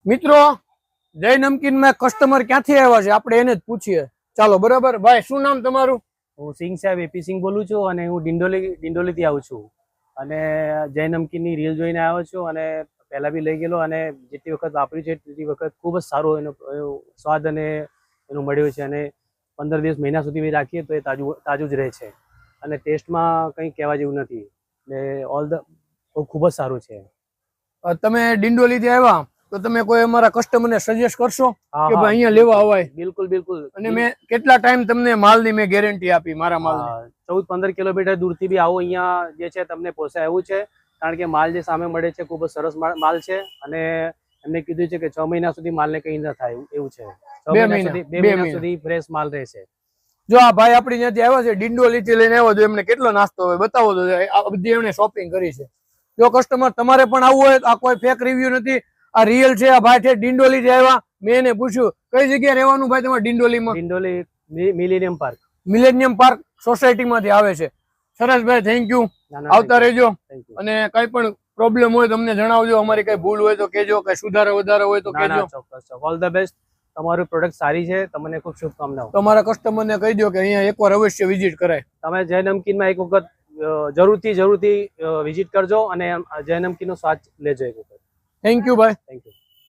મિત્રો જય નમકીન માં કસ્ટમર ક્યાંથી આવ્યા છે આપણે એને જ પૂછીએ. ચાલો બરાબર. ભાઈ શું નામ તમારું? હું સિંઘ સાહેબ એપી સિંઘ બોલું છું અને હું ડિંડોલીથી આવું છું અને જય નમકીનની રીલ જોઈને આવ્યો છું અને પહેલા બી લઈ ગયેલો અને જેટલી વખત વાપર્યું છે તેટલી વખત ખૂબ જ સારો એનો સ્વાદ અને એનું મળ્યું છે અને 15 દિવસ મહિના સુધી બી રાખીએ તો એ તાજું જ રહે છે અને ટેસ્ટમાં કંઈ કહેવા જેવું નથી એટલે ખૂબ જ સારું છે. તમે ડિંડોલીથી આવ્યા તો તમે કોઈ અમારા કસ્ટમરને સજેસ્ટ કરશો કે ભાઈ અહીંયા લેવા આવાય? બિલકુલ બિલકુલ. અને મેં કેટલા ટાઈમ તમને માલની મેં ગેરંટી આપી મારા માલની? 14-15 કિલોમીટર દૂરથી બી આવો અહીંયા જે છે તમને પોસાય એવું છે કારણ કે માલ જે સામે મળે છે ખૂબ જ સરસ માલ છે અને એમને કીધું છે કે 6 મહિના સુધી માલને કંઈ ન થાય એવું છે. 2 મહિના સુધી ફ્રેશ માલ રહેશે. જો આ ભાઈ આપણી ત્યાંથી આવ્યા છે ડિંડોલીથી લઈને આવ્યો તો એમને કેટલો નાસ્તો હોય બતાવો તો. આ બધી એમણે શોપિંગ કરી છે. જો કસ્ટમર તમારે પણ આવવું હોય, આ કોઈ ફેક રિવ્યુ નથી, આ રિયલ છે. આ ભાઈ છે ડિંડોલીથી આવ્યા. મેં એને પૂછ્યું કઈ જગ્યાએ રહેવાનું ભાઈ તમારે ડિંડોલીમાં? Dindoli millennium park. Millennium park સોસાયટીમાંથી આવે છે. સરસ ભાઈ, થેન્ક યુ. આવતા રહેજો અને કઈ પણ પ્રોબ્લેમ હોય તમને જણાવજો. અમારી કઈ ભૂલ હોય તો કહેજો, કઈ સુધારો વધારો હોય તો કહેજો. ચોક્કસ. All the best. તમારું પ્રોડક્ટ સારી છે. તમને ખૂબ શુભકામનાઓ. તમારા કસ્ટમરને કહી દો કે અહીંયા એકવાર અવશ્ય વિઝિટ કરાય. તમે જય નમકીનમાં એક વખત જરૂરથી વિઝિટ કરજો અને જય નમકીનનો સ્વાદ લેજો એક વખત. થેન્ક યુ ભાઈ. Thank you.